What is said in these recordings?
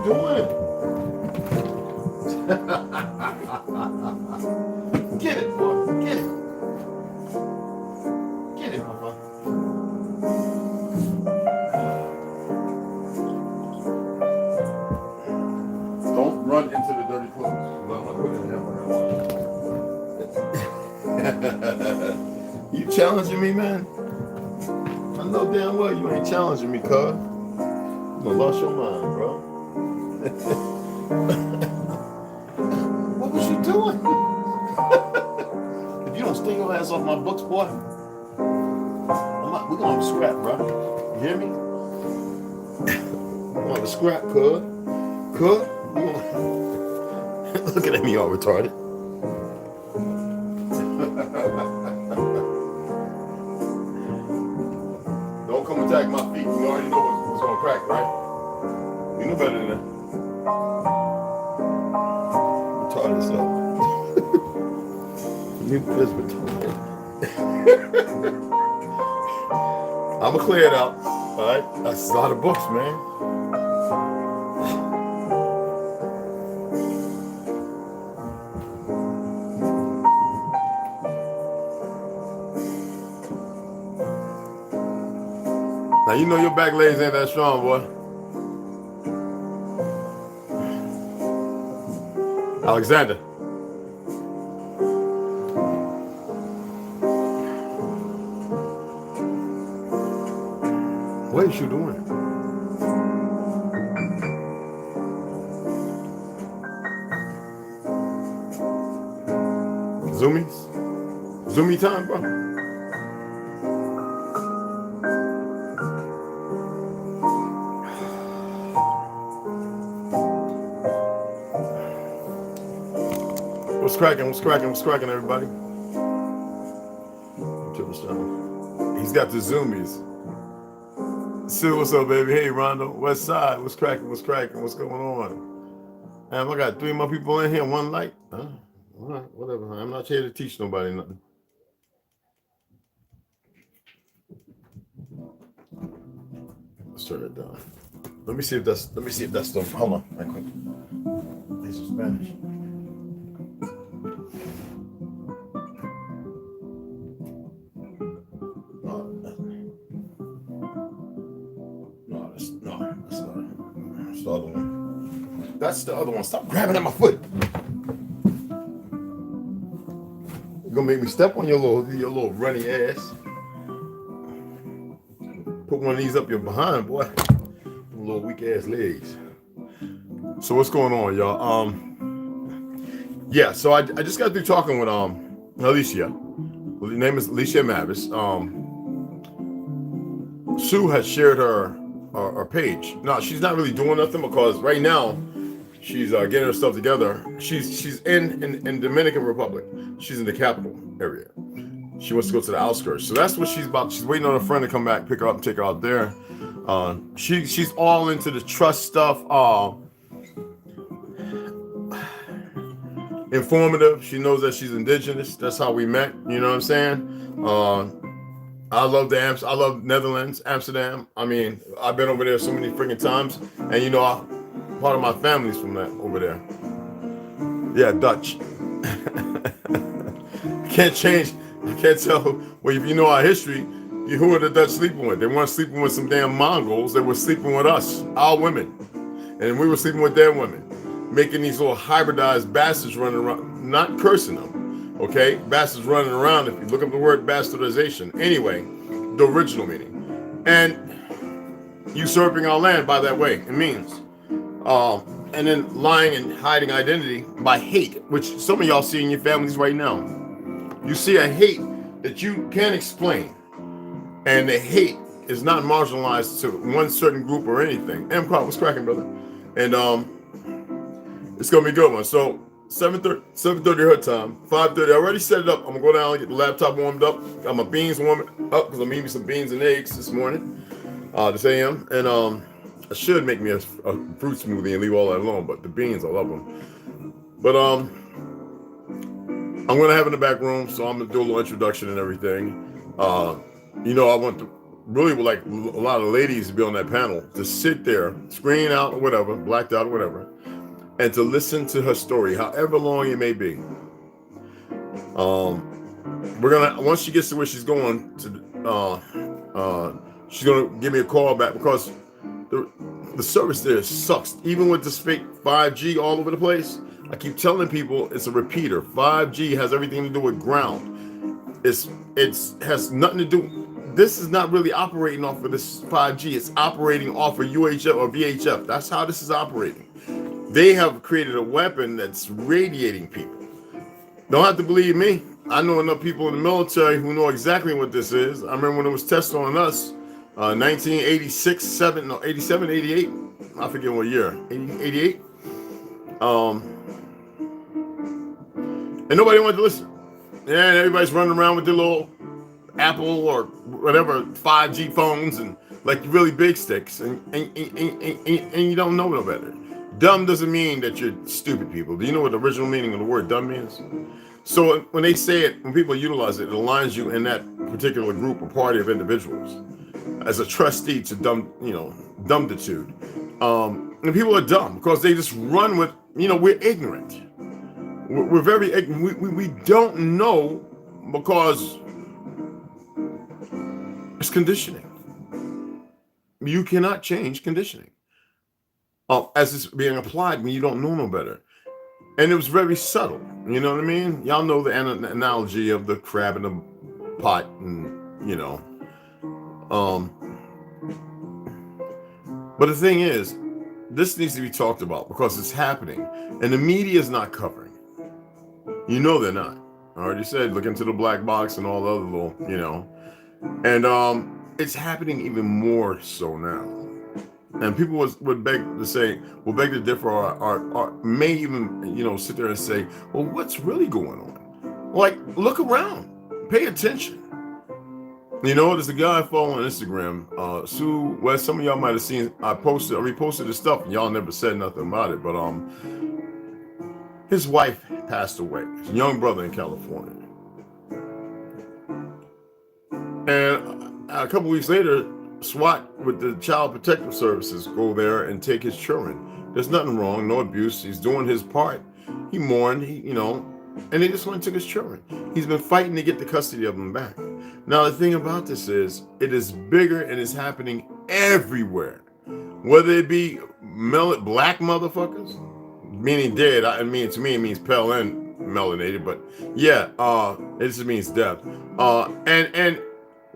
doing? Get it, boy. Get it. Get it, mama. Don't run into the dirty clothes. I'm not putting it in. You challenging me, man? I know damn well you ain't challenging me, cuz. You done lost your mind, bro. What was you doing? If you don't sting your ass off my books, boy, we're gonna have a scrap, bro. You hear me? We're gonna have a scrap, cuz. Cuz? Looking at me all retarded. Don't come attack my feet. You already know what's gonna crack, right? You know better than that. Retarded stuff. You piss retarded. I'ma clear it out. Alright? That's a lot of books, man. Now you know your back legs ain't that strong, boy. Alexander. What is you doing? Zoomies? Zoomy time, bro? What's cracking? What's cracking? What's cracking, everybody? He's got the zoomies. Sue, what's up, baby? Hey, Rondo. West Side. What's cracking? What's cracking? What's going on? I got 3 more people in here. One light. All right, whatever. I'm not here to teach nobody nothing. Let's turn it down. Let me see if that's the. Hold on, right quick. These are Spanish. That's the other one. Stop grabbing at my foot. You're gonna make me step on your little runny ass. Put one of these up your behind, boy. Them little weak ass legs. So what's going on, y'all? Yeah. So I just got through talking with Alicia. Well, the name is Alicia Mavis. Sue has shared her page. No, she's not really doing nothing because right now she's getting her stuff together. She's in Dominican Republic. She's in the capital area. She wants to go to the outskirts. So that's what she's about. She's waiting on a friend to come back, pick her up, and take her out there. She's all into the trust stuff. Informative. She knows that she's indigenous. That's how we met. You know what I'm saying? I love I love Netherlands, Amsterdam. I mean, I've been over there so many freaking times, and you know, part of my family's from that over there. Yeah, Dutch. I can't tell. Well, if you know our history, who are the Dutch sleeping with? They weren't sleeping with some damn Mongols. They were sleeping with us, our women, and we were sleeping with their women, making these little hybridized bastards running around, not cursing them. Okay, bastards running around. If you look up the word bastardization, anyway, the original meaning, and usurping our land by that way, it means, and then lying and hiding identity by hate, which some of y'all see in your families right now. You see a hate that you can't explain, and the hate is not marginalized to one certain group or anything. M-Crop, what's cracking, brother? And it's gonna be a good one. So 7:30 her time, 5:30. I already set it up. I'm gonna go down and get the laptop warmed up. Got my beans warming up because I'm eating some beans and eggs this morning, this AM. And I should make me a fruit smoothie and leave all that alone. But the beans, I love them. But I'm gonna have it in the back room, so I'm gonna do a little introduction and everything. You know, I want really would like a lot of ladies to be on that panel, to sit there, screen out or whatever, blacked out or whatever, and to listen to her story, however long it may be. We're gonna, once she gets to where she's going to, she's gonna give me a call back, because the service there sucks. Even with this fake 5G all over the place, I keep telling people it's a repeater. 5G has everything to do with ground. It's has nothing to do. This is not really operating off of this 5G. It's operating off of UHF or VHF. That's how this is operating. They have created a weapon that's radiating people. Don't have to believe me. I know enough people in the military who know exactly what this is. I remember when it was tested on us, 1986, 87, 88. I forget what year, 88. And nobody wanted to listen. And everybody's running around with their little Apple or whatever 5G phones and like really big sticks, and you don't know no better. Dumb doesn't mean that you're stupid, people. Do you know what the original meaning of the word dumb means? So when they say it, when people utilize it, it aligns you in that particular group or party of individuals as a trustee to dumbitude. And people are dumb because they just run with, we're ignorant. We're very ignorant. We don't know because it's conditioning. You cannot change conditioning as it's being applied when you don't know no better. And it was very subtle. You know what I mean? Y'all know the analogy of the crab in the pot, and but the thing is, this needs to be talked about because it's happening, and the media is not covering. They're not. I already said, look into the black box and all the other little, and it's happening even more so now. And people would beg to differ, or may even, sit there and say, well, what's really going on? Like, look around, pay attention. There's a guy I follow on Instagram, Sue West. Some of y'all might have seen, I reposted his stuff, and y'all never said nothing about it, but his wife passed away, his young brother in California. And a couple weeks later, SWAT with the Child Protective Services go there and take his children. There's nothing wrong, no abuse. He's doing his part. He mourned, and they just went and took his children. He's been fighting to get the custody of them back. Now, the thing about this is, it is bigger and it's happening everywhere. Whether it be black motherfuckers, meaning dead. To me, it means pale and melanated, but yeah, it just means death. And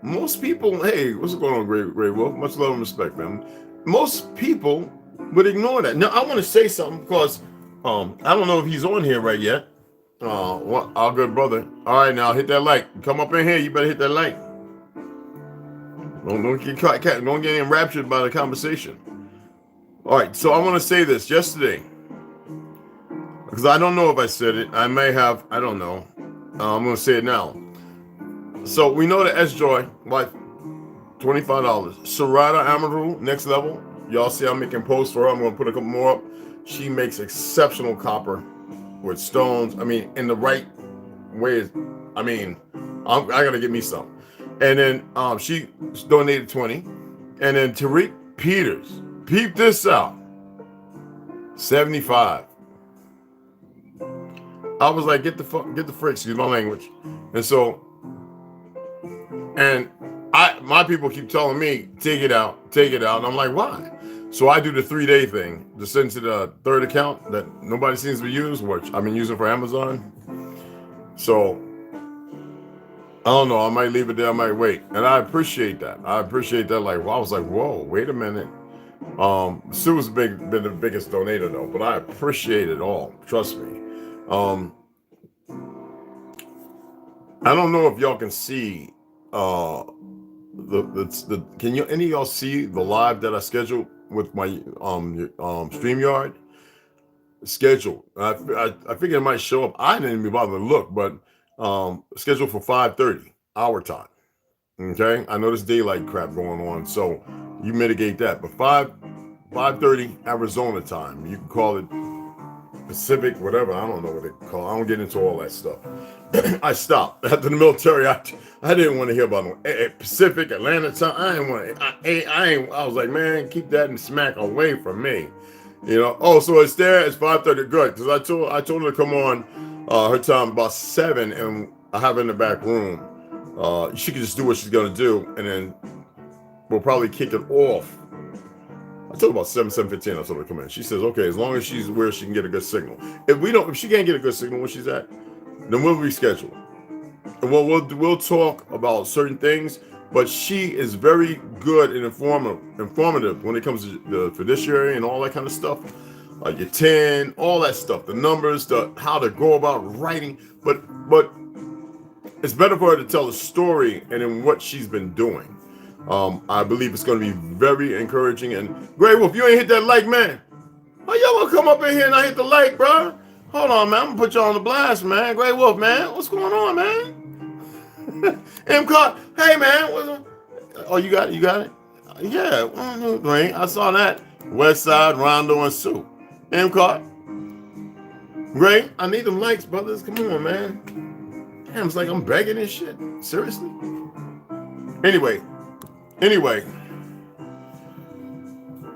most people, hey, what's going on, Grey Wolf? Much love and respect, man. Most people would ignore that. Now, I want to say something because I don't know if he's on here right yet. Our good brother. All right, now hit that like. Come up in here. You better hit that like. Don't get enraptured by the conversation. All right, so I want to say this yesterday because I don't know if I said it. I may have. I don't know. I'm going to say it now. So we know that S-Joy, like $25. Sarada Amaru, next level. Y'all see I'm making posts for her. I'm going to put a couple more up. She makes exceptional copper with stones. I mean, in the right way. I mean, I got to get me some. And then she donated 20. And then Tariq Peters, peep this out, 75. I was like, get the frick, excuse my language. And so, and my people keep telling me, take it out. And I'm like, why? So I do the 3-day thing to send to the third account that nobody seems to use, which I've been using for Amazon. So I don't know. I might leave it there. I might wait. And I appreciate that. Like, I was like, whoa, wait a minute. Sue's been the biggest donator though, but I appreciate it all. Trust me. I don't know if y'all can see can you any of y'all see the live that I scheduled with my StreamYard schedule? I figured it might show up. I didn't even bother to look, but scheduled for 5:30 our time. Okay, I know there's daylight crap going on, so you mitigate that. But 5:30 Arizona time. You can call it Pacific, whatever. I don't know what they call it. I don't get into all that stuff. I stopped. After the military, I didn't want to hear about no Pacific, Atlanta time. I didn't want to, I was like, man, keep that and smack away from me. You know, oh, so it's there, it's 5:30, good. Because I told her to come on her time about 7, and I have her in the back room. She can just do what she's gonna do, and then we'll probably kick it off. I told her about 7:15. I told her to come in. She says, okay, as long as she's where she can get a good signal. If she can't get a good signal where she's at, then we'll reschedule. And we'll talk about certain things, but she is very good and informative when it comes to the fiduciary and all that kind of stuff. Your 10, all that stuff, the numbers, how to go about writing. But it's better for her to tell a story and then what she's been doing. I believe it's going to be very encouraging. And Grey Wolf, you ain't hit that like, man. How y'all gonna come up in here and I hit the like, bro? Hold on, man. I'm gonna put you on the blast, man. Grey Wolf, man. What's going on, man? M-Cart, hey, man. Oh, you got it? Yeah. Great. I saw that. West Side, Rondo, and Sue. M-Cart. Great. I need them likes, brothers. Come on, man. Damn, it's like I'm begging this shit. Seriously? Anyway.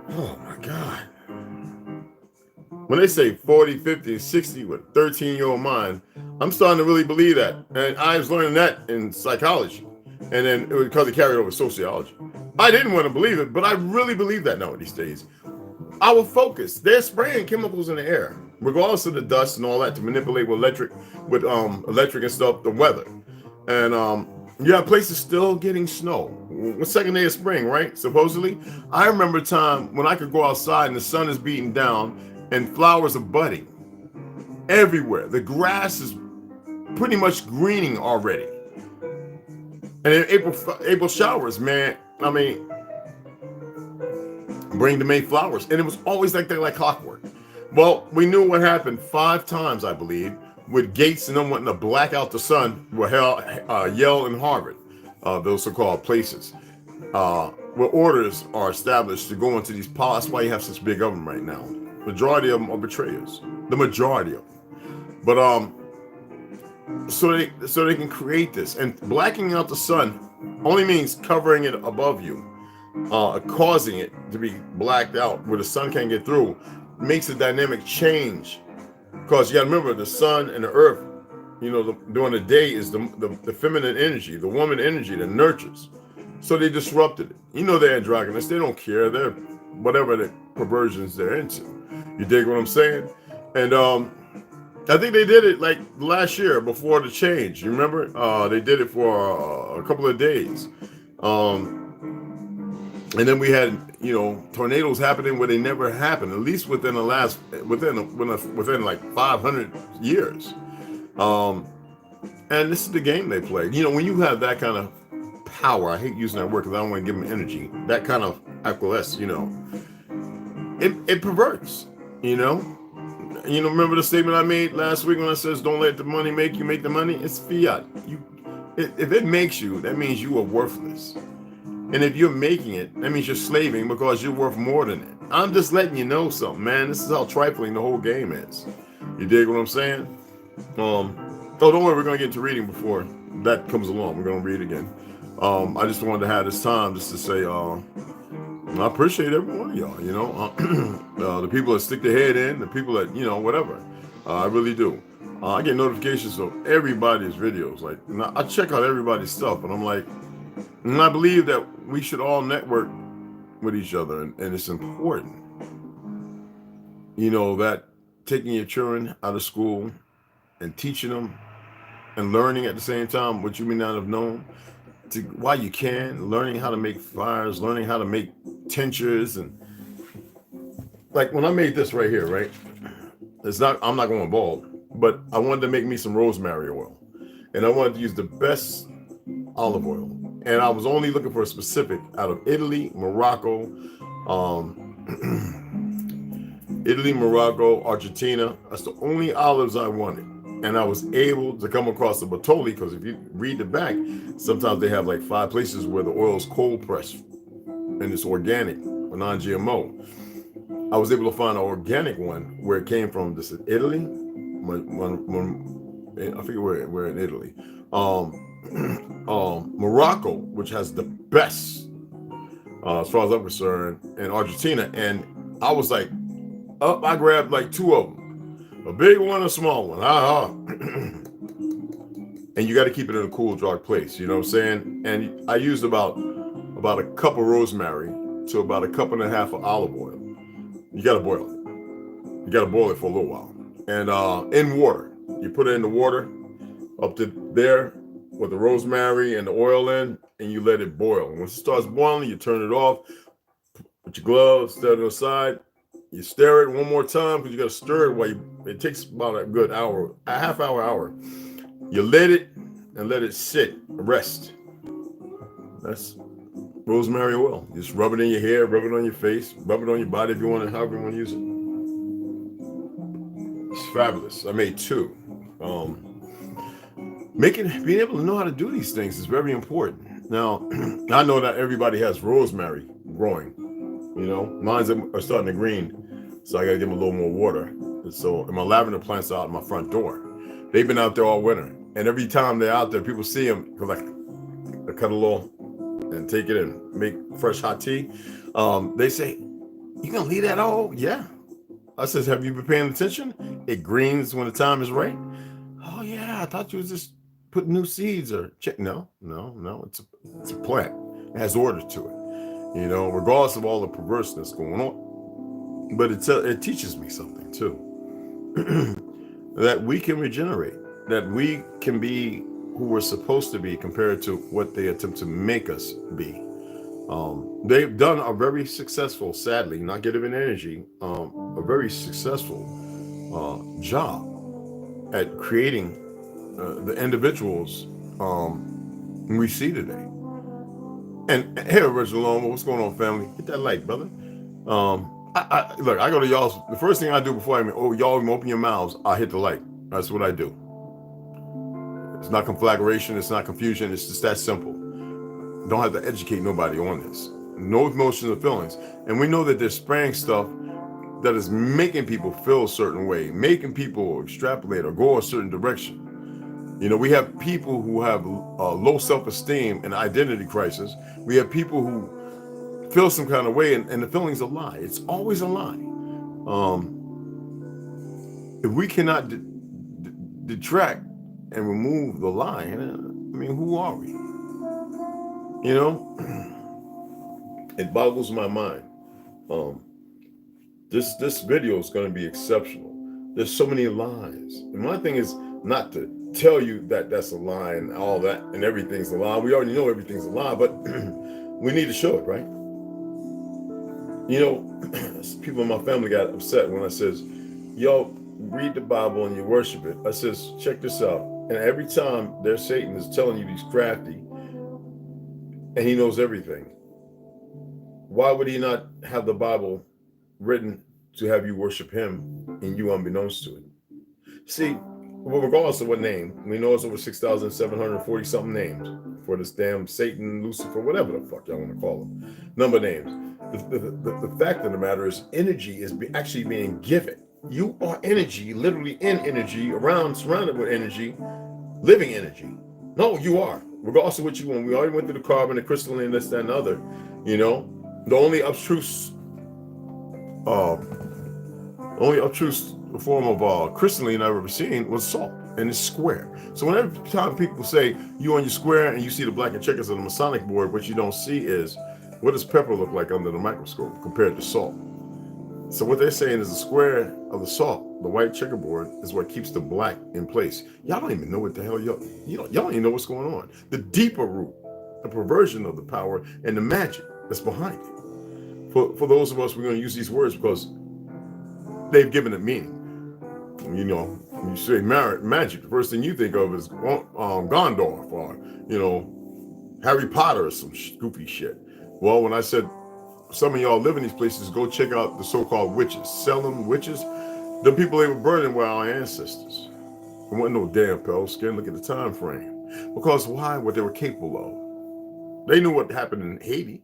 Oh, my God. When they say 40, 50, and 60 with 13-year-old mind, I'm starting to really believe that. And I was learning that in psychology. And then it was because it carried over sociology. I didn't want to believe it, but I really believe that now these days. Our focus, they're spraying chemicals in the air, regardless of the dust and all that, to manipulate with electric and stuff, the weather. And you have places still getting snow. Second day of spring, right? Supposedly. I remember a time when I could go outside and the sun is beating down and flowers are budding everywhere. The grass is pretty much greening already. And in April showers, man, I mean, bring the May flowers. And it was always like that, like clockwork. Well, we knew what happened 5 times, I believe, with Gates and them wanting to black out the sun with Yale and Harvard, those so-called places, where orders are established to go into these policies. That's why you have such big government right now. Majority of them are betrayers. The majority of them. But so they can create this. And blacking out the sun only means covering it above you, causing it to be blacked out where the sun can't get through. Makes a dynamic change. Because you got to remember, the sun and the earth, you know, during the day is the feminine energy, the woman energy that nurtures. So they disrupted it. You know, they're androgynous. They don't care. They're whatever the perversions they're into. You dig what I'm saying? And I think they did it like last year before the change. You remember? They did it for a couple of days. And then we had, you know, tornadoes happening where they never happened, at least within like 500 years. And this is the game they play. You know, when you have that kind of power, I hate using that word because I don't want to give them energy, that kind of acquiesce, you know, it perverts, you know. Remember the statement I made last week when I says, don't let the money make you, make the money? It's fiat. If it makes you, that means you are worthless. And if you're making it, that means you're slaving because you're worth more than it. I'm just letting you know something, man. This is how trifling the whole game is. You dig what I'm saying? Oh, don't worry. We're going to get into reading before that comes along. We're going to read again. I just wanted to have this time just to say, I appreciate every one of y'all, you know. The people that stick their head in, the people that, you know, whatever. I really do. I get notifications of everybody's videos. Like, I check out everybody's stuff, and I'm like, and I believe that we should all network with each other, and it's important. You know, that taking your children out of school and teaching them and learning at the same time what you may not have known, while you can, learning how to make fires, learning how to make tinctures, and like when I made this right here, right? I'm not going bald, but I wanted to make me some rosemary oil, and I wanted to use the best olive oil. And I was only looking for a specific out of Italy, Morocco, Argentina. That's the only olives I wanted. And I was able to come across the Bartoli, because if you read the back, sometimes they have like 5 places where the oil is cold pressed and it's organic or non-GMO. I was able to find an organic one where it came from. This is Italy. I forget where in Italy. Morocco, which has the best, as far as I'm concerned, and Argentina. And I was like, I grabbed like two of them, a big one, a small one. And you got to keep it in a cool, dark place. You know what I'm saying? And I used about a cup of rosemary to about a cup and a half of olive oil. You got to boil it. You got to boil it for a little while. And in water, you put it in the water up to there with the rosemary and the oil in, and you let it boil. And once it starts boiling, you turn it off, put your gloves, set it aside. You stir it one more time because you got to stir it while it takes about a good hour, a half hour. You let it and let it sit, rest. That's rosemary oil. You just rub it in your hair, rub it on your face, rub it on your body if you want to, however you want to use it. It's fabulous. I made two. Being able to know how to do these things is very important. Now, I know that everybody has rosemary growing. You know, mine's are starting to green, so I gotta give them a little more water. And my lavender plants are out my front door. They've been out there all winter, and every time they're out there, people see them because I cut a little and take it and make fresh hot tea. They say, "You gonna leave that all?" Yeah. I says, "Have you been paying attention? It greens when the time is right." Oh yeah, I thought you was just putting new seeds or check. No. It's a plant. It has order to it. You know, regardless of all the perverseness going on. But it teaches me something too. That we can regenerate, that we can be who we're supposed to be compared to what they attempt to make us be. They've done a very successful, sadly, not giving energy, a very successful job at creating the individuals we see today. And hey, original Lone, what's going on, family? Hit that like, brother. Look, I go to y'all. The first thing I do before y'all even open your mouths, I hit the like. That's what I do. It's not conflagration. It's not confusion. It's just that simple. Don't have to educate nobody on this. No emotions or feelings. And we know that they're spraying stuff that is making people feel a certain way, making people extrapolate or go a certain direction. You know, we have people who have low self-esteem and identity crisis. We have people who feel some kind of way, and the feeling's a lie. It's always a lie. If we cannot detract and remove the lie, I mean, who are we? You know, it boggles my mind. This video is going to be exceptional. There's so many lies, and my thing is not to tell you that that's a lie and all that and everything's a lie. We already know everything's a lie, but we need to show it, right? You know, people in my family got upset when I says, "Yo, read the Bible and you worship it." I says, check this out. And every time their Satan is telling you he's crafty and he knows everything, why would he not have the Bible written to have you worship him and you unbeknownst to it? See, well, regardless of what name, we know it's over 6,740 something names for this damn Satan, Lucifer, whatever the fuck y'all want to call them. Number of names. The fact of the matter is energy is actually being given. You are energy, literally in energy, surrounded with energy, living energy. No, you are. Regardless of what you want. We already went through the carbon, the crystalline, this, that, and other. You know, the only abstruse form of crystalline I've ever seen was salt, and it's square. So whenever time people say you on your square and you see the black and checkers on the Masonic board, what you don't see is what does pepper look like under the microscope compared to salt. So what they're saying is the square of the salt, the white checkerboard, is what keeps the black in place. Y'all don't even know what the hell y'all don't even know what's going on. The deeper root, the perversion of the power and the magic that's behind it. For those of us, we're going to use these words because they've given it meaning. You know, when you say magic, the first thing you think of is Gondorf or, you know, Harry Potter or some goofy shit. Well, when I said some of y'all live in these places, go check out the so-called witches. Salem witches, the people they were burning were our ancestors. There wasn't no damn pale skin. Look at the time frame. Because why? What they were capable of. They knew what happened in Haiti.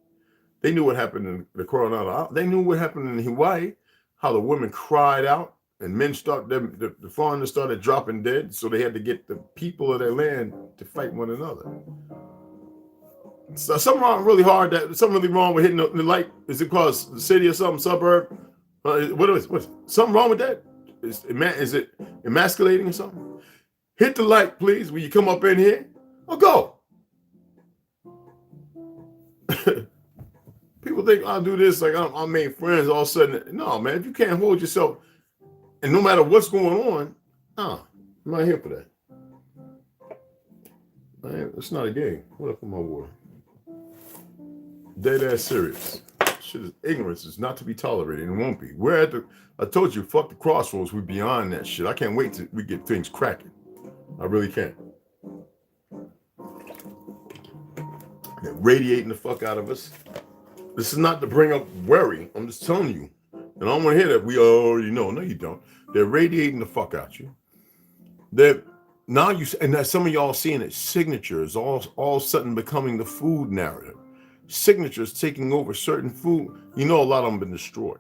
They knew what happened in the Coronado. They knew what happened in Hawaii. how the women cried out and men the foreigners started dropping dead. So they had to get the people of their land to fight one another. So something wrong really hard, something really wrong with hitting the light. Is it because the city or something, suburb? What's something wrong with that? Is it emasculating or something? Hit the light, please, when you come up in here. Or go. People think I'll do this like I made friends all of a sudden. No, man, if you can't hold yourself, and no matter what's going on, I'm not here for that. Man, it's not a game. What up for my water? Dead ass serious. Shit is ignorance is not to be tolerated and won't be. I told you, fuck the crossroads. We're beyond that shit. I can't wait till we get things cracking. I really can't. They're radiating the fuck out of us. This is not to bring up worry. I'm just telling you. And I don't want to hear that we already know. No, you don't. They're radiating the fuck out you. And some of y'all seeing it. Signatures all of a sudden becoming the food narrative. Signatures taking over certain food. You know, a lot of them been destroyed.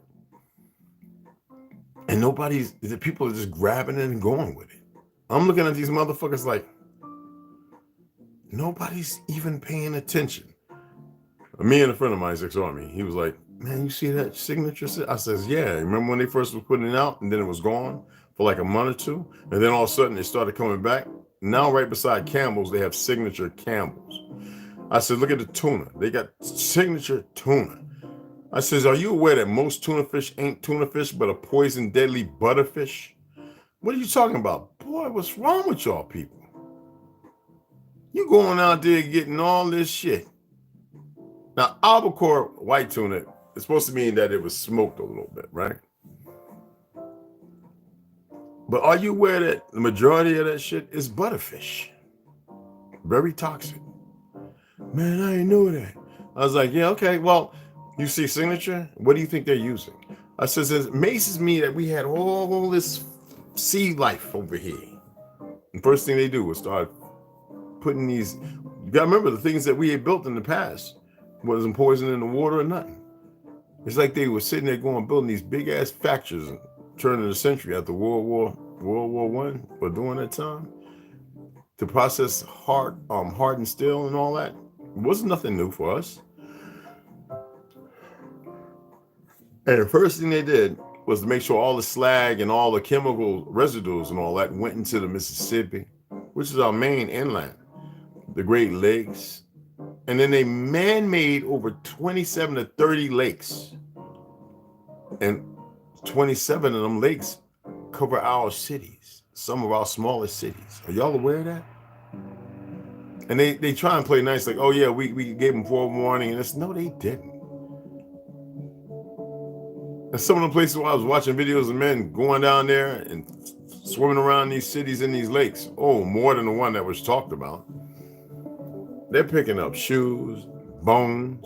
And the people are just grabbing it and going with it. I'm looking at these motherfuckers like, nobody's even paying attention. Me and a friend of mine, ex-army, he was like, man, you see that signature? I says, yeah. Remember when they first was putting it out and then it was gone for like a month or two? And then all of a sudden it started coming back. Now right beside Campbell's, they have signature Campbell's. I said, look at the tuna. They got signature tuna. I says, are you aware that most tuna fish ain't tuna fish, but a poison deadly butterfish? What are you talking about? Boy, what's wrong with y'all people? You going out there getting all this shit. Now, albacore white tuna is supposed to mean that it was smoked a little bit, right? But are you aware that the majority of that shit is butterfish? Very toxic. Man, I ain't know that. I was like, yeah, okay. Well, you see signature? What do you think they're using? I says, it amazes me that we had all this sea life over here. The first thing they do was start putting these, you gotta remember the things that we had built in the past wasn't poison in the water or nothing. It's like they were sitting there building these big ass factories and turning the century after World War I or during that time to process hardened steel and all that. It wasn't nothing new for us. And the first thing they did was to make sure all the slag and all the chemical residues and all that went into the Mississippi, which is our main inland, the Great Lakes. And then they man-made over 27 to 30 lakes. And 27 of them lakes cover our cities, some of our smallest cities. Are y'all aware of that? And they try and play nice, like, oh yeah, we gave them forewarning. And it's, no, they didn't. And some of the places where I was watching videos of men going down there and swimming around these cities in these lakes, more than the one that was talked about. They're picking up shoes, bones,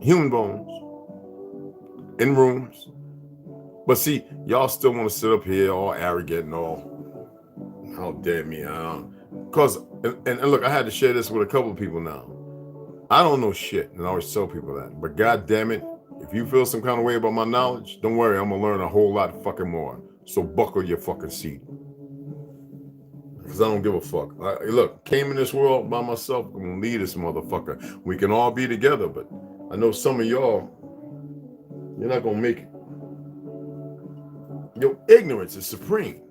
human bones, in rooms. But see, y'all still want to sit up here all arrogant and all, how dare me, because, and look, I had to share this with a couple of people now. I don't know shit, and I always tell people that. But God damn it, if you feel some kind of way about my knowledge, don't worry, I'm going to learn a whole lot fucking more. So buckle your fucking seat. Because I don't give a fuck. Look, came in this world by myself. I'm going to lead this motherfucker. We can all be together, but I know some of y'all, you're not going to make it. Your ignorance is supreme.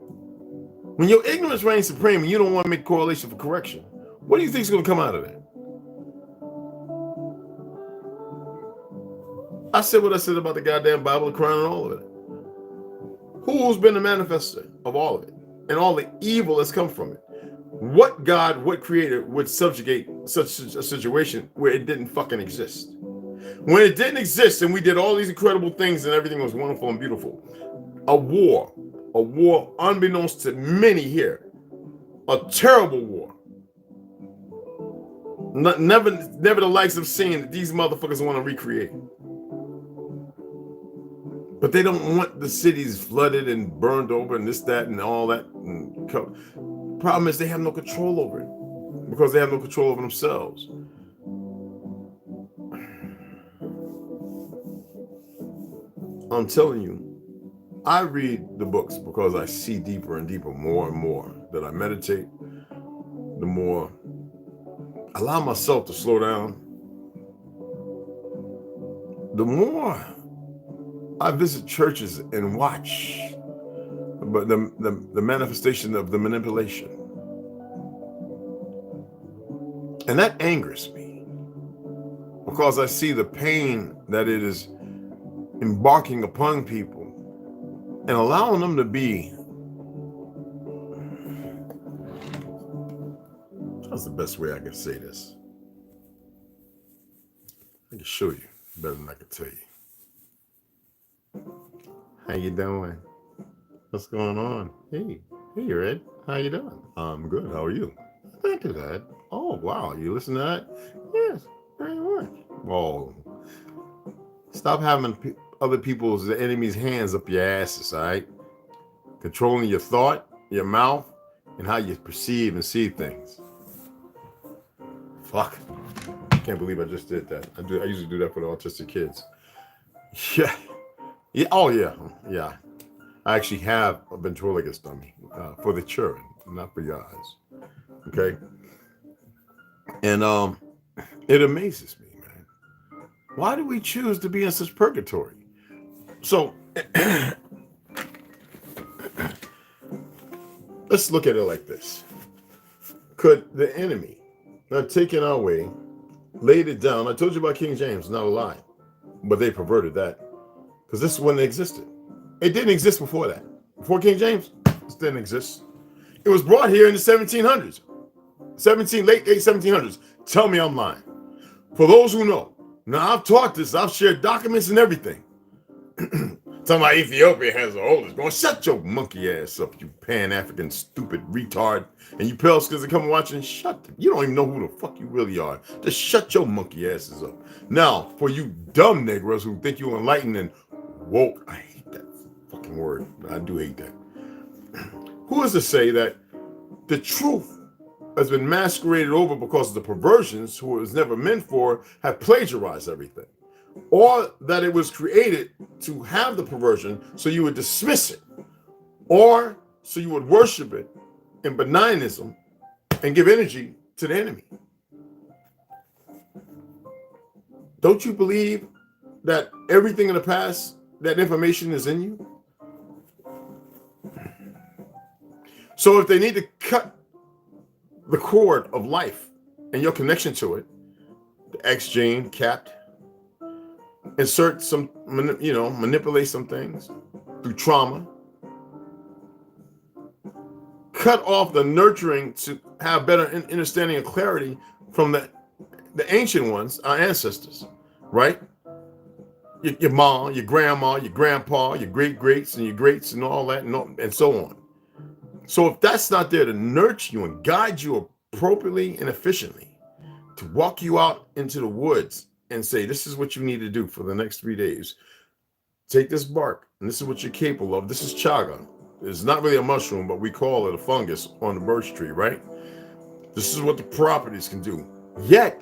When your ignorance reigns supreme and you don't want to make correlation for correction, what do you think is going to come out of that? I said what I said about the goddamn Bible, the Quran, and all of it. Who's been the manifester of all of it and all the evil that's come from it? What God, what creator would subjugate such a situation where it didn't fucking exist? When it didn't exist and we did all these incredible things and everything was wonderful and beautiful. A war unbeknownst to many here, a terrible war. Never the likes of seeing that these motherfuckers want to recreate. But they don't want the cities flooded and burned over and this, that, and all that. Problem is they have no control over it because they have no control over themselves. I'm telling you, I read the books because I see deeper and deeper, more and more that I meditate, the more I allow myself to slow down, the more I visit churches and watch but the manifestation of the manipulation. And that angers me because I see the pain that it is embarking upon people and allowing them to be. That's the best way I can say this. I can show you better than I can tell you. How you doing? What's going on? Hey, Red. How you doing? I'm good. How are you? Thank you, Dad. Oh, wow. You listen to that? Yes, very much. Well, stop having other people's enemies' hands up your asses, all right? Controlling your thought, your mouth, and how you perceive and see things. Fuck. I can't believe I just did that. I usually do that for the autistic kids. Yeah. Yeah. Oh, yeah. Yeah. I actually have a ventriloquist dummy for the children, not for your eyes. Okay. And it amazes me, man. Why do we choose to be in such purgatory? So let's look at it like this. Could the enemy not taken our way, laid it down? I told you about King James, not a lie. But they perverted that. Because this is when it existed. It didn't exist before that. Before King James, it didn't exist. It was brought here in the 1700s. Late 1700s. Tell me I'm lying. For those who know, now I've taught this, I've shared documents and everything. Talking about Ethiopia has the oldest. Going, shut your monkey ass up, you Pan-African stupid retard. And you Pelskins that come watching, you don't even know who the fuck you really are. Just shut your monkey asses up. Now, for you dumb Negroes who think you're enlightened and woke, I hate that fucking word. I do hate that. Who is to say that the truth has been masqueraded over because of the perversions who it was never meant for have plagiarized everything? Or that it was created to have the perversion so you would dismiss it, or so you would worship it in benignism and give energy to the enemy. Don't you believe that everything in the past, that information is in you? So if they need to cut the cord of life and your connection to it, the X gene capped, insert some, manipulate some things through trauma, cut off the nurturing to have better understanding and clarity from the ancient ones, our ancestors, right? Your mom, your grandma, your grandpa, your great-greats and your greats and all that and so on. So if that's not there to nurture you and guide you appropriately and efficiently, to walk you out into the woods and say, this is what you need to do for the next 3 days. Take this bark, and this is what you're capable of. This is chaga. It's not really a mushroom, but we call it a fungus on the birch tree, right? This is what the properties can do. Yet,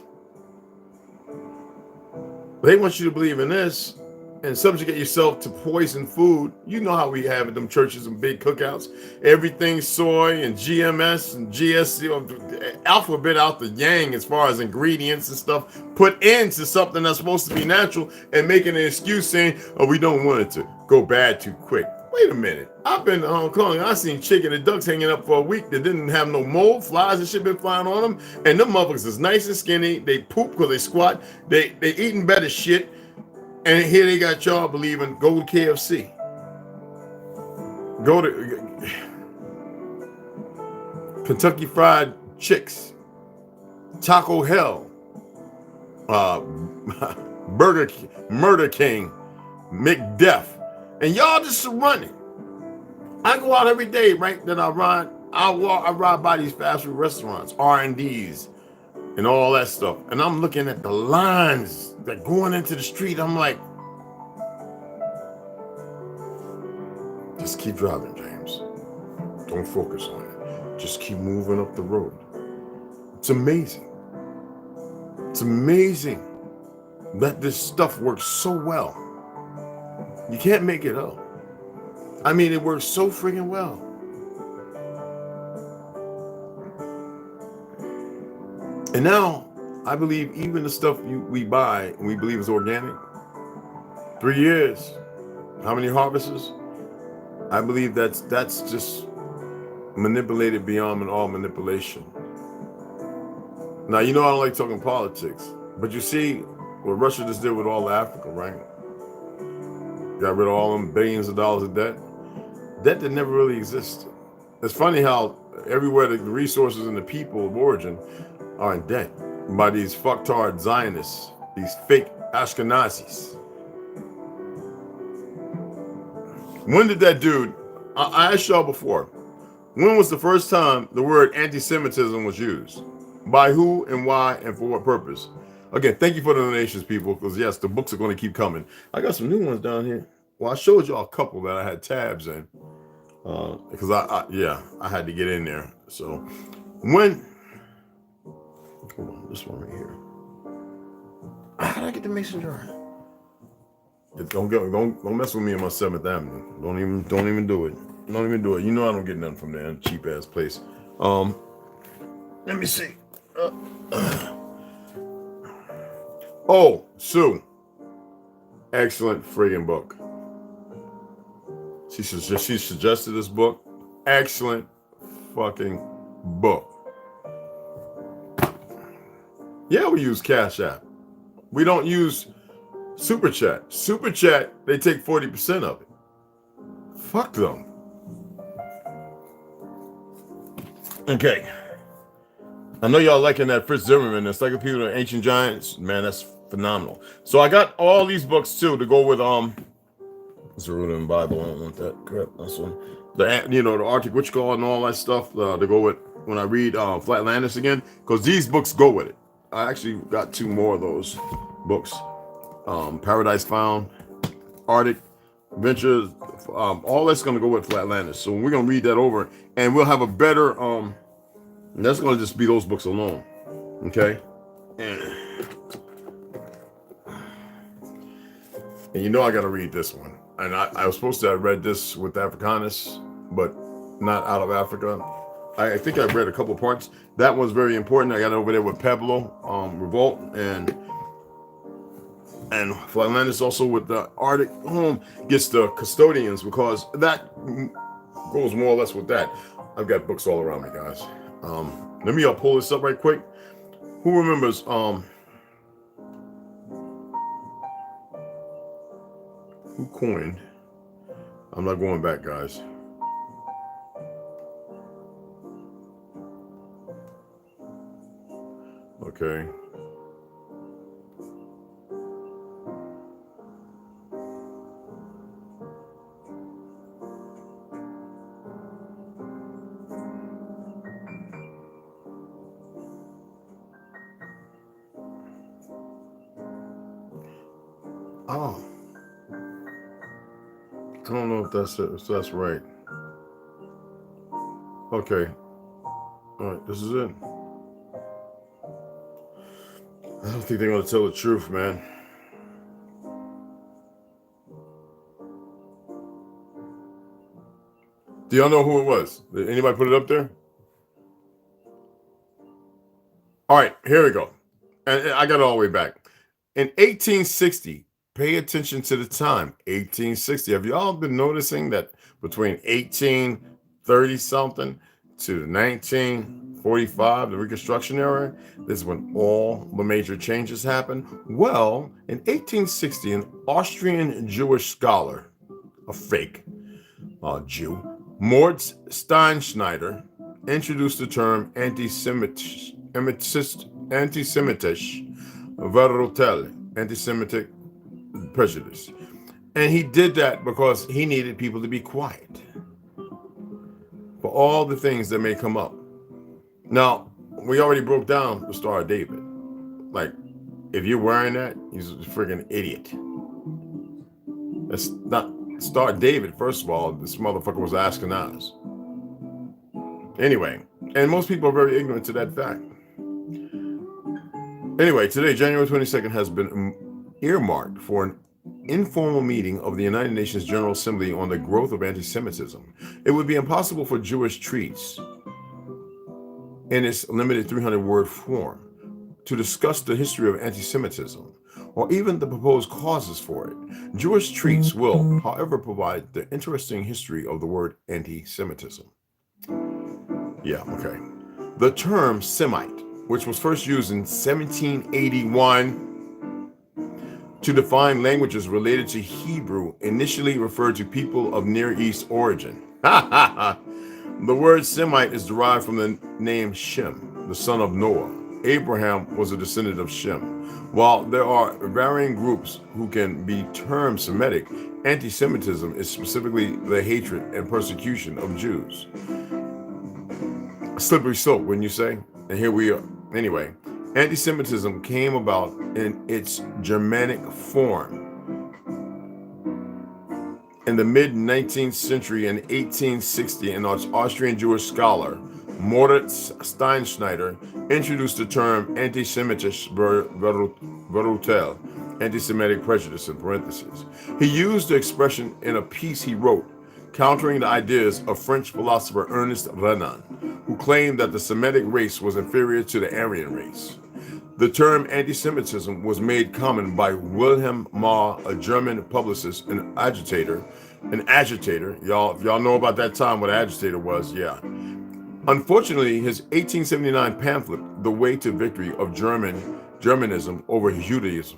they want you to believe in this and subjugate yourself to poison food. You know how we have it, them churches and big cookouts. Everything soy and GMS and GSC, alphabet out the yang as far as ingredients and stuff put into something that's supposed to be natural and making an excuse saying, oh, we don't want it to go bad too quick. Wait a minute. I've been to Hong Kong. I seen chicken and ducks hanging up for a week that didn't have no mold. Flies and shit been flying on them. And them motherfuckers is nice and skinny. They poop because they squat. They eating better shit. And here they got y'all believing, go to KFC. Go to Kentucky Fried Chicks. Taco Hell. Murder King. McDeath. And y'all just running. I go out every day, right? Then I ride by these fast food restaurants, R&Ds, and all that stuff. And I'm looking at the lines that going into the street. I'm like, just keep driving, James. Don't focus on it. Just keep moving up the road. It's amazing. It's amazing that this stuff works so well. You can't make it up. I mean, it works so friggin' well. And now, I believe even the stuff we buy and we believe is organic, 3 years, how many harvests? I believe that's just manipulated beyond all manipulation. Now, you know I don't like talking politics, but you see what Russia just did with all of Africa, right? Got rid of all them billions of dollars of debt. Debt that never really existed. It's funny how everywhere the resources and the people of origin are in debt by these fucktard Zionists, these fake Ashkenazis. When did that dude, I asked y'all before, when was the first time the word anti-Semitism was used? By who and why and for what purpose? Again, thank you for the donations, people, because yes, the books are going to keep coming. I got some new ones down here. Well, I showed y'all a couple that I had tabs in because I had to get in there. So when, hold on, this one right here. How did I get the mason jar? Don't mess with me in my 7th Avenue. Don't even do it. Don't even do it. You know I don't get nothing from there. Cheap ass place. Let me see. Oh, Sue. Excellent friggin' book. She suggested this book. Excellent fucking book. Yeah, we use Cashapp. We don't use Super Chat. Super Chat, they take 40% of it. Fuck them. Okay. I know y'all liking that Fritz Zimmerman, Encyclopedia of Ancient Giants. Man, that's phenomenal. So I got all these books too to go with Zeruda and Bible. I don't want that crap. That's one. The Arctic Witch Call and all that stuff to go with when I read Flatlanders again, because these books go with it. I actually got 2 more of those books. Paradise Found, Arctic Adventures, all that's going to go with Flatlanders. So we're going to read that over, and we'll have a better, that's going to just be those books alone, okay? And you know I got to read this one. And I was supposed to have read this with Africanus, but not out of Africa. I think I read a couple parts. That was very important. I got it over there with Pablo, Revolt, and Flatlanders also with the Arctic Home gets the Custodians, because that goes more or less with that. I've got books all around me, guys. Let me pull this up right quick. Who remembers who coined? I'm not going back, guys. Okay. Oh. I don't know if that's right. Okay. All right, this is it. I don't think they're going to tell the truth, man. Do y'all know who it was? Did anybody put it up there? All right, here we go. And I got it all the way back. In 1860, pay attention to the time. 1860. Have y'all been noticing that between 1830 something to 1945, the Reconstruction era, this is when all the major changes happened? Well, in 1860, an Austrian Jewish scholar, a fake Jew, Moritz Steinschneider, introduced the term anti-Semitic Verurteilung, anti-Semitic prejudice. And he did that because he needed people to be quiet for all the things that may come up. Now, we already broke down the Star of David. Like, if you're wearing that, you're a freaking idiot. That's not Star of David, first of all. This motherfucker was Ashkenaz. Anyway, and most people are very ignorant to that fact. Anyway, today, January 22nd, has been earmarked for an informal meeting of the United Nations General Assembly on the growth of anti-Semitism, it would be impossible for Jewish treats in its limited 300-word form to discuss the history of anti-Semitism or even the proposed causes for it. Jewish treats will, however, provide the interesting history of the word anti-Semitism. Yeah, okay. The term Semite, which was first used in 1781 to define languages related to Hebrew, initially referred to people of Near East origin. The word Semite is derived from the name Shem, the son of Noah. Abraham was a descendant of Shem. While there are varying groups who can be termed Semitic, anti-Semitism is specifically the hatred and persecution of Jews. A slippery slope, wouldn't you say? And here we are. Anyway, anti-Semitism came about in its Germanic form in the mid-19th century. In 1860, an Austrian Jewish scholar, Moritz Steinschneider, introduced the term anti-Semitische Verurteilung, anti-Semitic prejudice in parentheses. He used the expression in a piece he wrote, countering the ideas of French philosopher Ernest Renan, who claimed that the Semitic race was inferior to the Aryan race. The term anti-Semitism was made common by Wilhelm Marr, a German publicist and agitator. Y'all, if y'all know about that time what an agitator was, yeah. Unfortunately, his 1879 pamphlet, The Way to Victory of Germanism over Judaism,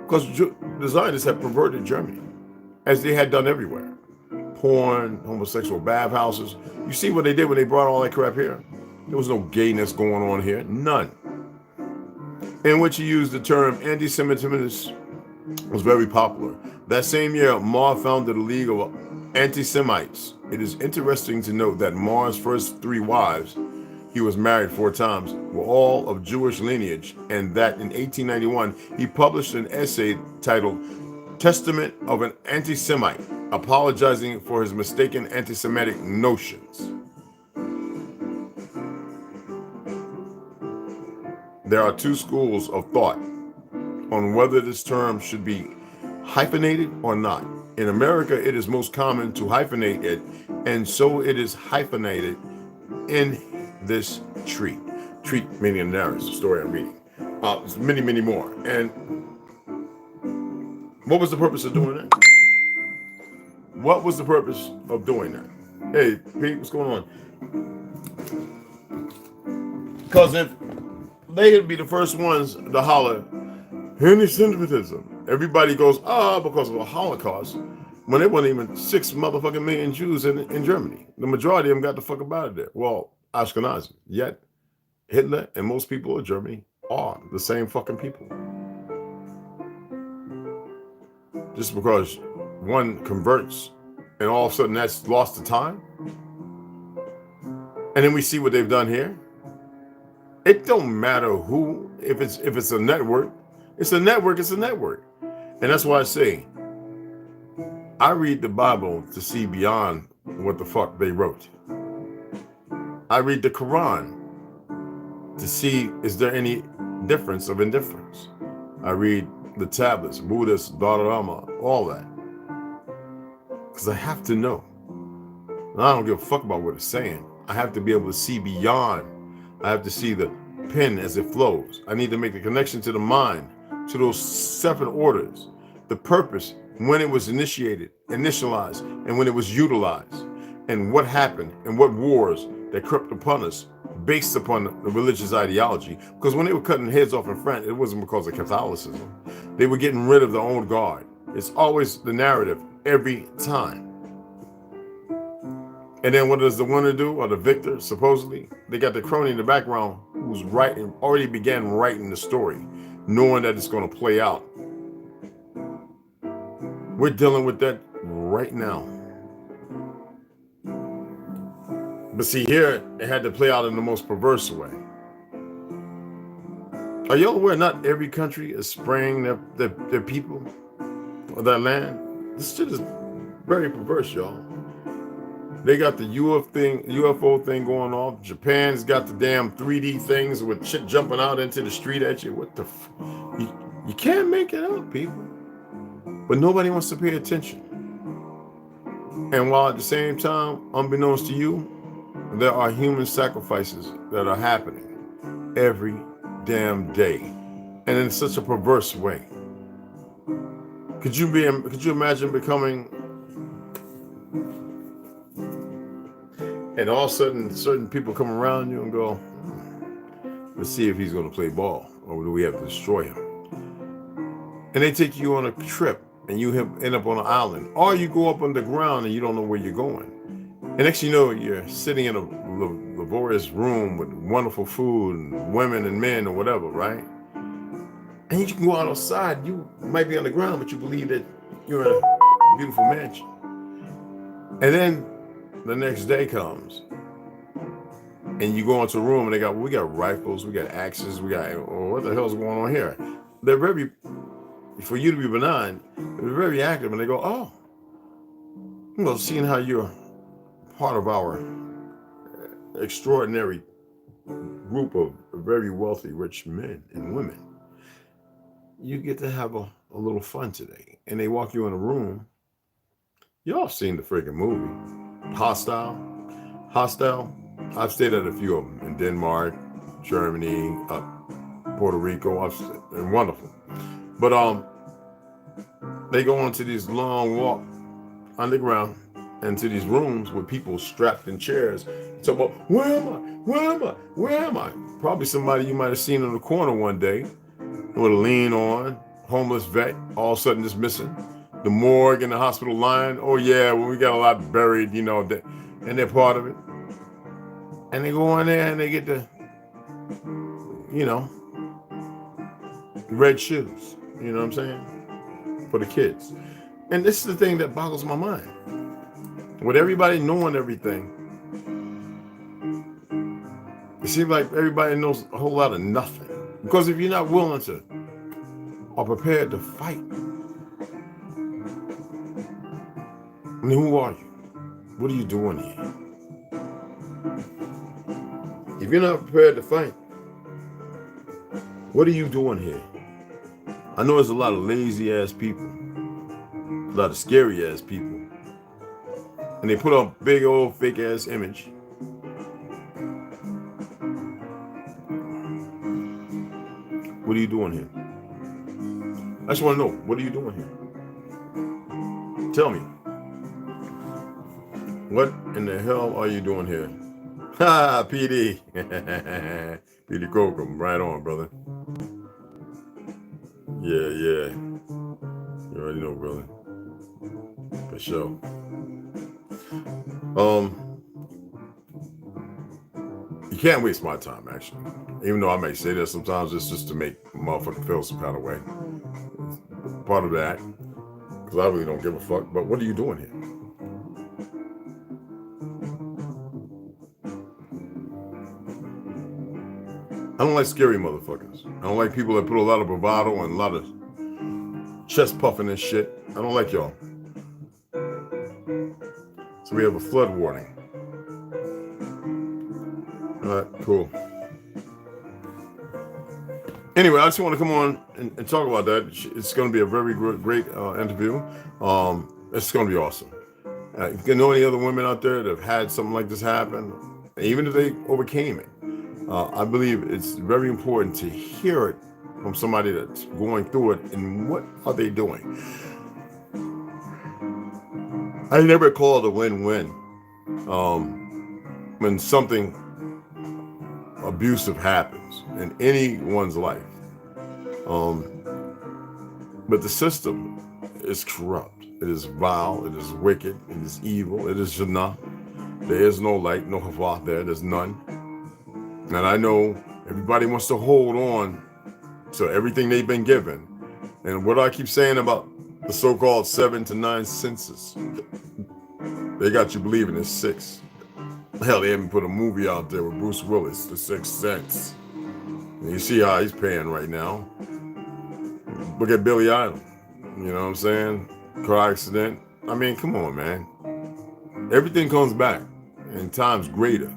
because the Zionists had perverted Germany, as they had done everywhere. Porn, homosexual bathhouses. You see what they did when they brought all that crap here? There was no gayness going on here, none. In which he used the term anti-Semitism was very popular. That same year, Marr founded a league of anti-Semites. It is interesting to note that Marr's first 3 wives, he was married 4 times, were all of Jewish lineage, and that in 1891, he published an essay titled Testament of an Anti-Semite, apologizing for his mistaken anti-Semitic notions. There are 2 schools of thought on whether this term should be hyphenated or not. In America, it is most common to hyphenate it, and so it is hyphenated in this treat. Treat meaning a narrative, the story I'm reading. There's many, many more. And what was the purpose of doing that? What was the purpose of doing that? Hey, Pete, what's going on? Because if they'd be the first ones to holler, anti-Semitism, everybody goes, because of a Holocaust, when there wasn't even 6 motherfucking million Jews in Germany. The majority of them got the fuck up out of there. Well, Ashkenazi. Yet, Hitler and most people of Germany are the same fucking people. Just because one converts and all of a sudden that's lost to time. And then we see what they've done here. It don't matter who, if it's a network, it's a network, it's a network. And that's why I say, I read the Bible to see beyond what the fuck they wrote. I read the Quran to see, is there any difference of indifference? I read the tablets, Buddhist, Dalai Lama, all that. Because I have to know. And I don't give a fuck about what it's saying. I have to be able to see beyond. I have to see the pen as it flows. I need to make the connection to the mind, to those separate orders, the purpose, when it was initialized, and when it was utilized, and what happened, and what wars that crept upon us based upon the religious ideology. Because when they were cutting heads off in France, it wasn't because of Catholicism. They were getting rid of their own God. It's always the narrative every time. And then what does the winner do, or the victor, supposedly? They got the crony in the background who's writing, already began writing the story, knowing that it's going to play out. We're dealing with that right now. But see, here, it had to play out in the most perverse way. Are y'all aware not every country is spraying their people or their land? This shit is very perverse, y'all. They got the UFO thing going off. Japan's got the damn 3D things with shit jumping out into the street at you. What the you can't make it up, people. but nobody wants to pay attention. And while at the same time, unbeknownst to you, there are human sacrifices that are happening every damn day, and in such a perverse way. Could you imagine becoming, and all of a sudden certain people come around you and go, let's see if he's going to play ball, or do we have to destroy him? And they take you on a trip, and you end up on an island, or you go up underground and you don't know where you're going. And next you know, you're sitting in a laborious room with wonderful food and women and men or whatever, right? And you can go outside. You might be on the ground, but you believe that you're in a beautiful mansion. And then the next day comes, and you go into a room, and we got rifles, we got axes, what the hell's going on here? They're very, for you to be benign, they're very active, and they go, oh, well, seeing how you're part of our extraordinary group of very wealthy, rich men and women, you get to have a little fun today. And they walk you in a room. Y'all seen the freaking movie Hostile. I've stayed at a few of them in Denmark, Germany, Puerto Rico. They're wonderful. But they go into these long walk underground into these rooms with people strapped in chairs. Talk about, where am I? Probably somebody you might have seen in the corner one day with a lean on, homeless vet, all of a sudden just missing. The morgue and the hospital line. Oh yeah, well, we got a lot buried, and they're part of it. And they go in there and they get the, red shoes. You know what I'm saying? For the kids. And this is the thing that boggles my mind. With everybody knowing everything, it seems like everybody knows a whole lot of nothing. Because if you're not willing to or prepared to fight, I mean, who are you? What are you doing here? If you're not prepared to fight, what are you doing here? I know there's a lot of lazy ass people, a lot of scary ass people, and they put up big old fake ass image. What are you doing here? I just want to know, what are you doing here? Tell me. What in the hell are you doing here? Ha, PD. PD Kokum, right on, brother. Yeah. You already know, brother. For sure. You can't waste my time, actually. Even though I may say that sometimes, it's just to make a motherfucker feel some kind of way. Part of that, because I really don't give a fuck. But what are you doing here? I don't like scary motherfuckers. I don't like people that put a lot of bravado and a lot of chest puffing and shit. I don't like y'all. So we have a flood warning. All right, cool. Anyway, I just want to come on and talk about that. It's going to be a very great interview. It's going to be awesome. If you know any other women out there that have had something like this happen, even if they overcame it, I believe it's very important to hear it from somebody that's going through it and what are they doing. I never call it a win-win when something abusive happens in anyone's life. But the system is corrupt. It is vile. It is wicked. It is evil. It is Jannah. There is no light, no Hava there. There's none. And I know everybody wants to hold on to everything they've been given. And what I keep saying about the so-called 7 to 9 senses, they got you believing in 6. Hell, they even put a movie out there with Bruce Willis, The Sixth Sense. And you see how he's paying right now. Look at Billy Idol. You know what I'm saying? Car accident. I mean, come on, man. Everything comes back in times greater.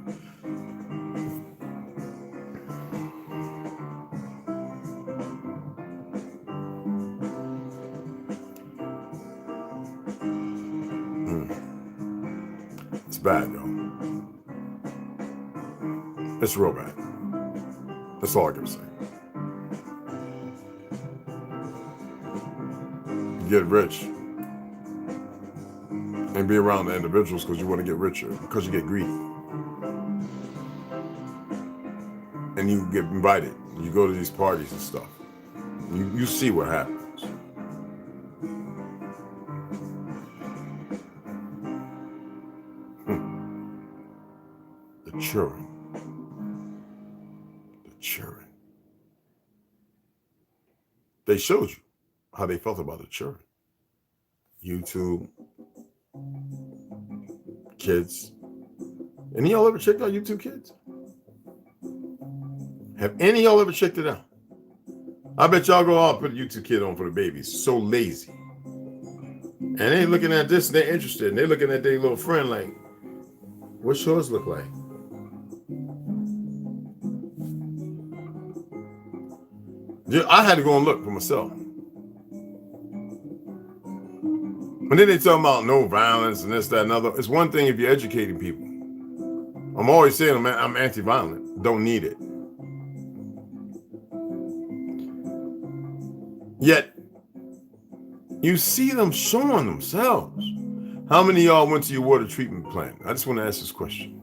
bad, yo. It's real bad. That's all I can say. You get rich and be around the individuals because you want to get richer, because you get greedy. And you get invited. You go to these parties and stuff. You see what happens. The children. They showed you how they felt about the children. YouTube, kids. Any of y'all ever checked out YouTube Kids? Have any of y'all ever checked it out? I bet y'all go out and put a YouTube Kid on for the babies. So lazy. And they looking at this and they're interested. And they're looking at their little friend like, what's yours look like? I had to go and look for myself. And then they talk about no violence and this, that, and other. It's one thing if you're educating people. I'm always saying I'm anti-violent. Don't need it. Yet, you see them showing themselves. How many of y'all went to your water treatment plant? I just want to ask this question.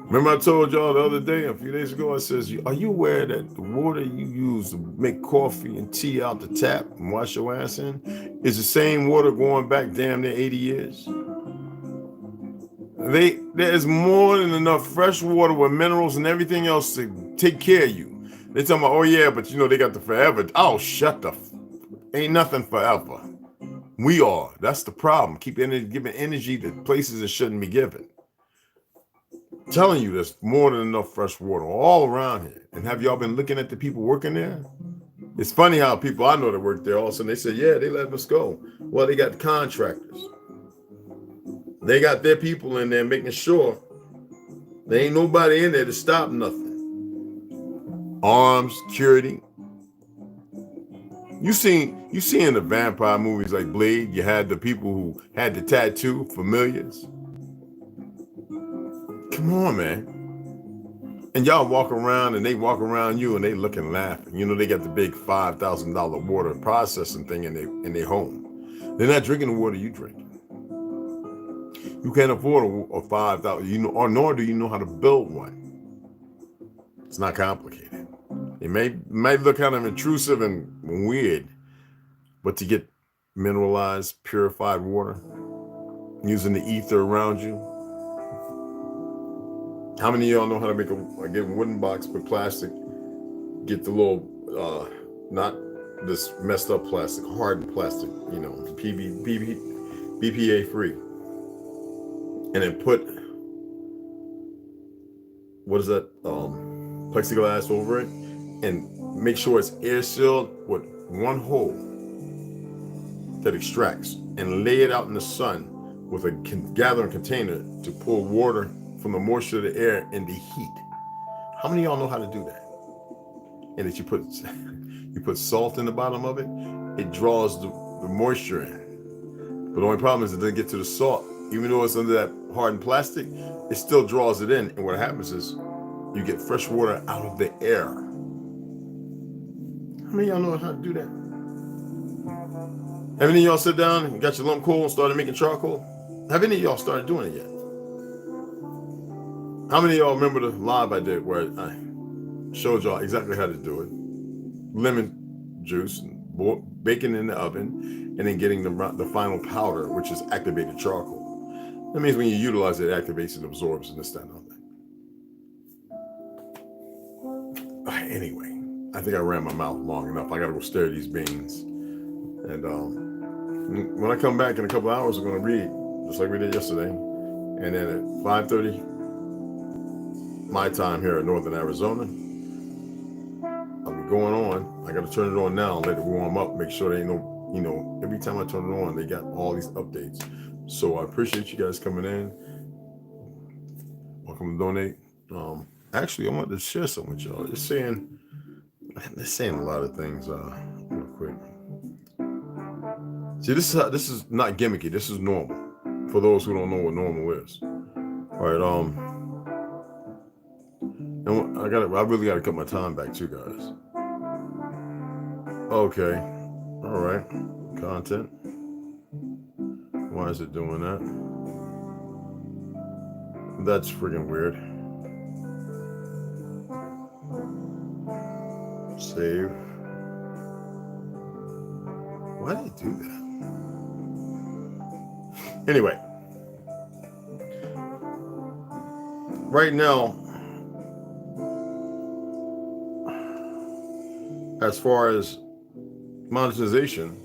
Remember I told y'all the other day, a few days ago, I says, are you aware that the water you use to make coffee and tea out the tap and wash your ass in is the same water going back damn near 80 years? There is more than enough fresh water with minerals and everything else to take care of you. They talking about, oh yeah, but you know, they got the forever. Oh, shut the ain't nothing forever. We are. That's the problem. Keep giving energy to places it shouldn't be given. I'm telling you, there's more than enough fresh water all around here. And have y'all been looking at the people working there? It's funny how people I know that work there all of a sudden they say, yeah, they let us go. Well, they got contractors. They got their people in there making sure there ain't nobody in there to stop nothing. Armed security. You see in the vampire movies like Blade, you had the people who had the tattoo, familiars. Come on, man. And y'all walk around and they walk around you and they looking laughing. You know, they got the big $5,000 water processing thing in their home. They're not drinking the water you drink. You can't afford a $5,000, or nor do you know how to build one. It's not complicated. It might look kind of intrusive and weird, but to get mineralized, purified water, using the ether around you. How many of y'all know how to make get a wooden box with plastic, get the little, not this messed up plastic, hardened plastic, you know, BPA free, and then put, what is that, plexiglass over it, and make sure it's air sealed with one hole that extracts, and lay it out in the sun with a gathering container to pull water from the moisture of the air and the heat. How many of y'all know how to do that? And if you put salt in the bottom of it, it draws the moisture in. But the only problem is it doesn't get to the salt. Even though it's under that hardened plastic, it still draws it in. And what happens is you get fresh water out of the air. How many of y'all know how to do that? Have any of y'all sit down and got your lump coal and started making charcoal? Have any of y'all started doing it yet? How many of y'all remember the live I did where I showed y'all exactly how to do it? Lemon juice, and baking in the oven, and then getting the final powder, which is activated charcoal. That means when you utilize it, it activates and absorbs and this, that, and all that. Anyway, I think I ran my mouth long enough. I got to go stare at these beans. And when I come back in a couple hours, I'm going to read, just like we did yesterday. And then at 5:30, my time here in Northern Arizona, I'll be going on. I got to turn it on now and let it warm up. Make sure there ain't no, you know, every time I turn it on, they got all these updates. So I appreciate you guys coming in. Welcome to donate. Actually, I wanted to share something with y'all. They're saying a lot of things real quick. See, this is not gimmicky. This is normal for those who don't know what normal is. right. And I really gotta cut my time back too, guys. Okay. All right. Content. Why is it doing that? That's freaking weird. Save. Why did it do that? Anyway. Right now, as far as monetization,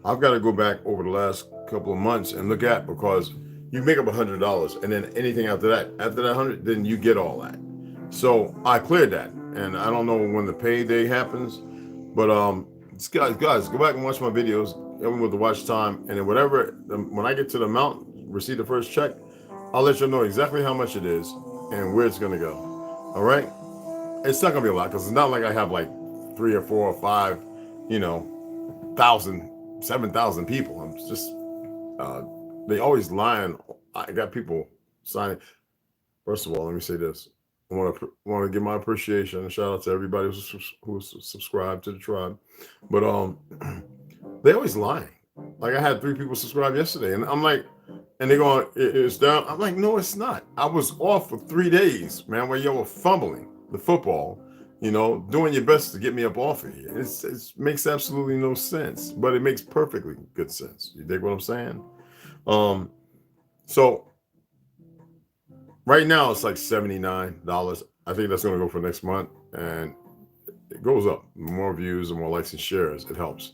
I've got to go back over the last couple of months and look at, because you make up $100 and then anything after that 100, then you get all that. So I cleared that, and I don't know when the payday happens, but guys, go back and watch my videos, even with the watch time, and then whatever, when I get to the amount, receive the first check, I'll let you know exactly how much it is and where it's gonna go. All right, it's not gonna be a lot, because it's not like I have like 3 or 4 or 5, 7,000 people. I'm just they always lying. I got people signing. First of all, let me say this. I want to give my appreciation and shout out to everybody who's subscribed to the tribe. But they always lying. Like, I had 3 people subscribe yesterday, and I'm like, and they're going, it's down. I'm like, no, it's not. I was off for 3 days, man, where y'all were fumbling the football, doing your best to get me up off of here. It makes absolutely no sense, but it makes perfectly good sense. You dig what I'm saying? So right now it's like $79. I think that's going to go for next month, and it goes up. The more views, the more likes and shares, it helps.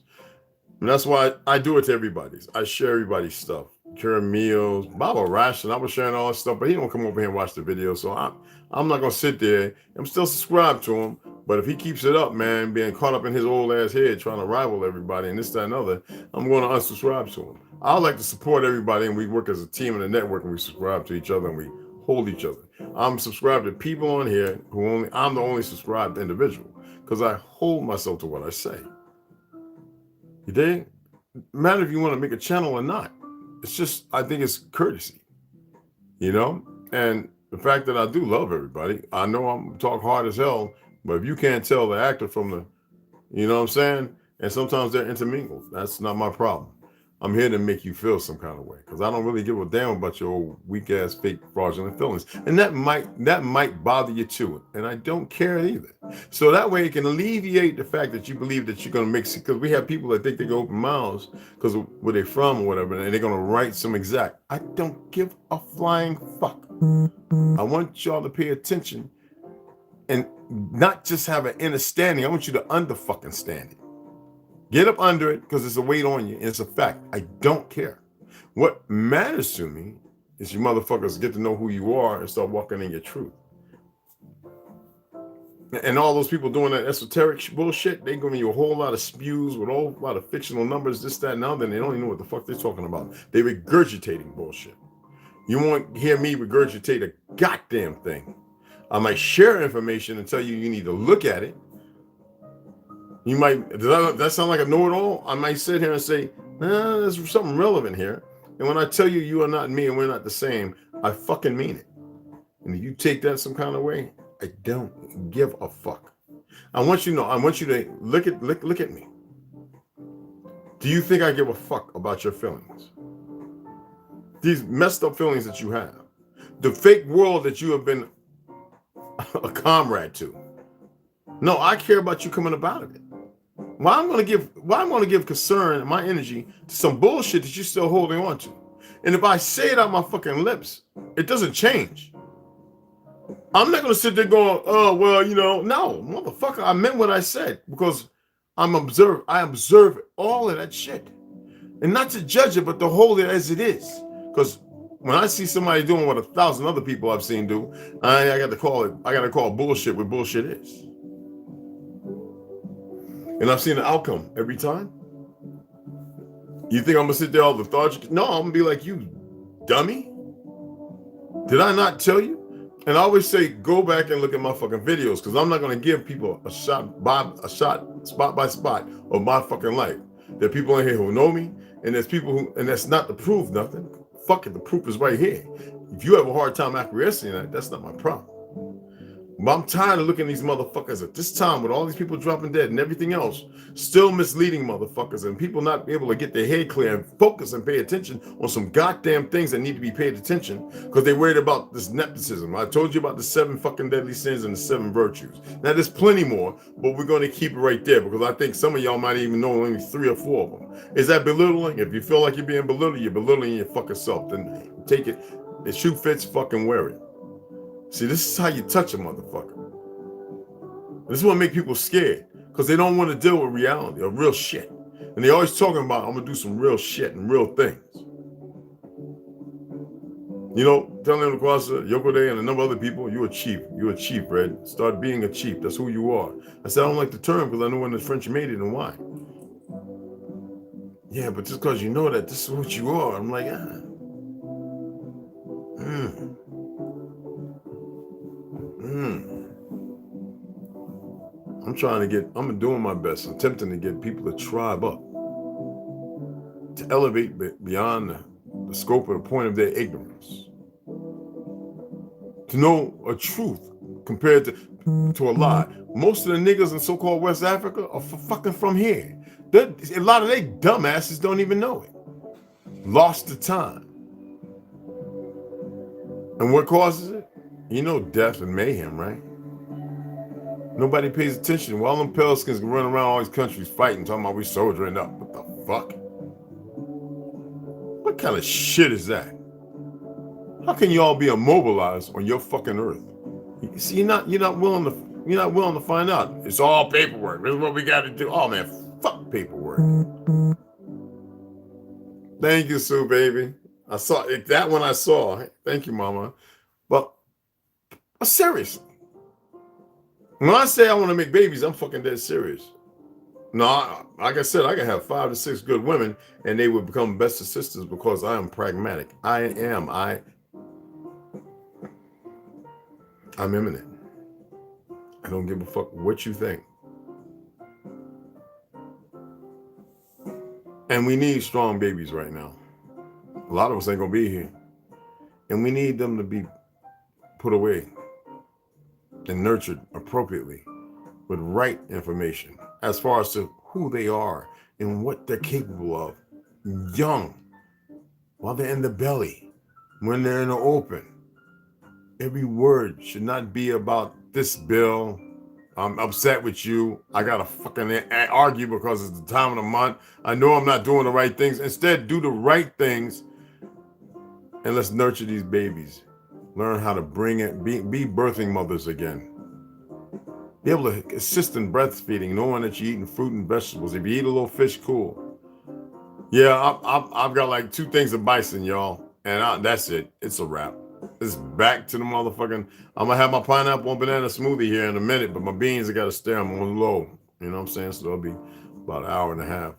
And that's why I do it to everybody. I share everybody's stuff. Cure meals, Baba Ration. I was sharing all that stuff, but he don't come over here and watch the video. So I'm not gonna sit there. I'm still subscribed to him, but if he keeps it up, man, being caught up in his old ass head, trying to rival everybody and this, that, and other, I'm going to unsubscribe to him. I like to support everybody, and we work as a team in the network, and we subscribe to each other, and we hold each other. I'm subscribed to people on here I'm the only subscribed individual, because I hold myself to what I say. You dig? No matter if you want to make a channel or not. It's just, I think it's courtesy, and the fact that I do love everybody. I know I'm talk hard as hell, but if you can't tell the actor from the, you know what I'm saying? And sometimes they're intermingled. That's not my problem. I'm here to make you feel some kind of way, because I don't really give a damn about your old weak ass, fake, fraudulent feelings. And that might bother you too. And I don't care either. So that way it can alleviate the fact that you believe that you're going to mix it, because we have people that think they can open mouths because of where they're from or whatever, and they're going to write some exact. I don't give a flying fuck. I want y'all to pay attention and not just have an understanding. I want you to fucking stand it. Get up under it, because it's a weight on you, and it's a fact. I don't care. What matters to me is you motherfuckers get to know who you are and start walking in your truth. And all those people doing that esoteric bullshit, they giving you a whole lot of spews with a whole lot of fictional numbers, this, that, and other, and they don't even know what the fuck they're talking about. They regurgitating bullshit. You won't hear me regurgitate a goddamn thing. I might share information and tell you need to look at it. You might, does that sound like a know-it-all? I might sit here and say, nah, there's something relevant here. And when I tell you you are not me and we're not the same, I fucking mean it. And if you take that some kind of way, I don't give a fuck. I want you to look at me. Do you think I give a fuck about your feelings? These messed up feelings that you have. The fake world that you have been a comrade to. No, I care about you coming up out of it. Why I'm gonna give concern and my energy to some bullshit that you're still holding on to. And if I say it out my fucking lips, it doesn't change. I'm not gonna sit there going, oh well, no, motherfucker, I meant what I said, because I observe all of that shit. And not to judge it, but to hold it as it is. Because when I see somebody doing what 1,000 other people I've seen do, I got to call bullshit what bullshit is. And I've seen the outcome every time. You think I'm gonna sit there all lethargic? No, I'm gonna be like, you dummy. Did I not tell you? And I always say, go back and look at my fucking videos, because I'm not gonna give people a shot spot by spot of my fucking life. There are people in here who know me, and there's people and that's not to prove nothing. Fuck it, the proof is right here. If you have a hard time acquiescing in that, that's not my problem. But I'm tired of looking at these motherfuckers at this time with all these people dropping dead and everything else, still misleading motherfuckers and people not able to get their head clear and focus and pay attention on some goddamn things that need to be paid attention because they're worried about this nepotism. I told you about the 7 fucking deadly sins and the 7 virtues. Now there's plenty more, but we're going to keep it right there because I think some of y'all might even know only 3 or 4 of them. Is that belittling? If you feel like you're being belittled, you're belittling your fucking self. Then take it. The shoe fits, fucking wear it. See, this is how you touch a motherfucker. This is what make people scared because they don't want to deal with reality or real shit. And they always talking about, I'm going to do some real shit and real things. You know, telling them across Yoko Day and a number of other people, you're a chief. You're a chief, Red. Start being a chief. That's who you are. I said, I don't like the term because I know when the French made it and why. Yeah, but just because you know that, this is what you are. I'm like, I'm doing my best. I'm attempting to get people to tribe up, to elevate beyond the scope of the point of their ignorance, to know a truth compared to a lie. Most of the niggas in so-called West Africa are fucking from here. A lot of they dumbasses don't even know it. Lost the time. And what causes it? You know, death and mayhem, right? Nobody pays attention. While them Pelicans can run around all these countries fighting, talking about we soldiering up. What the fuck? What kind of shit is that? How can y'all be immobilized on your fucking earth? See, you're not willing to find out. It's all paperwork. This is what we got to do. Oh man, fuck paperwork. Thank you, Sue, baby. I saw it. That one I saw. Thank you, Mama. But seriously. When I say I want to make babies, I'm fucking dead serious. No, like I said, I can have 5 to 6 good women and they would become best of sisters because I am pragmatic. I'm imminent. I don't give a fuck what you think. And we need strong babies right now. A lot of us ain't gonna be here. And we need them to be put away and nurtured appropriately with right information as far as to who they are and what they're capable of. Young, while they're in the belly, when they're in the open. Every word should not be about this bill. I'm upset with you. I gotta fucking argue because it's the time of the month. I know I'm not doing the right things. Instead, do the right things and let's nurture these babies. Learn how to bring it, be birthing mothers again. Be able to assist in breastfeeding, knowing that you're eating fruit and vegetables. If you eat a little fish, cool. Yeah, I've got like 2 things of bison, y'all. And that's it. It's a wrap. It's back to the motherfucking, I'm going to have my pineapple and banana smoothie here in a minute, but my beans, I got to stay them on low. You know what I'm saying? So it'll be about an hour and a half.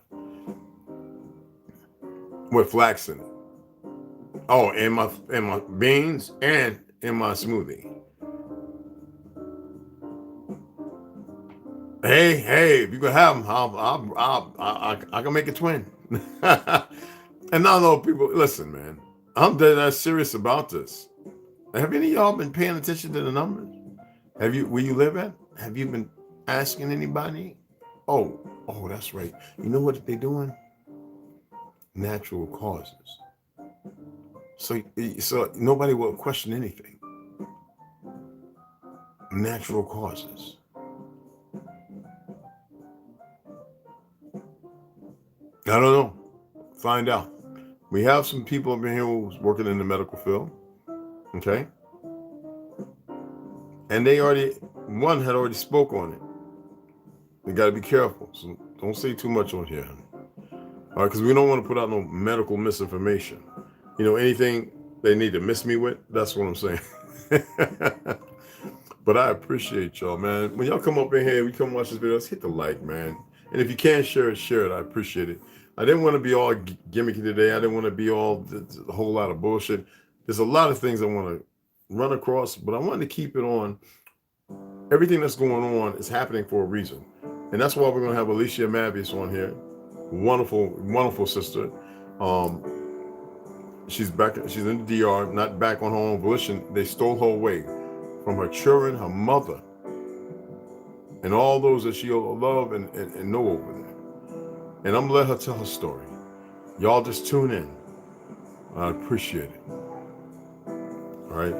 With flax in it. Oh, and my beans and in my smoothie. Hey, if you can have them, I can make a twin. And now though, people, listen, man, I'm dead serious about this. Have any of y'all been paying attention to the numbers? Where you live at? Have you been asking anybody? Oh, that's right. You know what they're doing? Natural causes. So nobody will question anything. Natural causes. I don't know. Find out. We have some people up in here who's working in the medical field. Okay. And one had already spoke on it. We got to be careful. So don't say too much on here. All right, because we don't want to put out no medical misinformation. You know, anything they need to miss me with, that's what I'm saying. But I appreciate y'all, man. When y'all come up in here, we come watch this video, hit the like, man. And if you can share it, I appreciate it. I didn't want to be all gimmicky today. I didn't want to be all a whole lot of bullshit. There's a lot of things I want to run across, but I wanted to keep it on. Everything that's going on is happening for a reason. And that's why we're going to have Alicia Mavius on here. Wonderful, wonderful sister. She's back. She's in the DR, not back on her own volition. They stole her away from her children, her mother, and all those that she love and know over there. And I'm gonna let her tell her story. Y'all just tune in. I appreciate it. All right.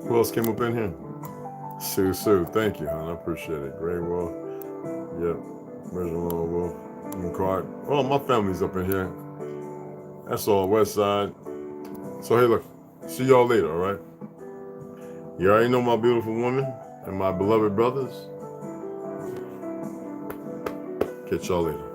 Who else came up in here? Sue. Thank you, hon. I appreciate it. Great Wolf. Yep. Where's the Lone Wolf? McCart. Oh, my family's up in here. That's all West Side. So hey, look. See y'all later. All right. You already know my beautiful woman and my beloved brothers. Catch y'all later.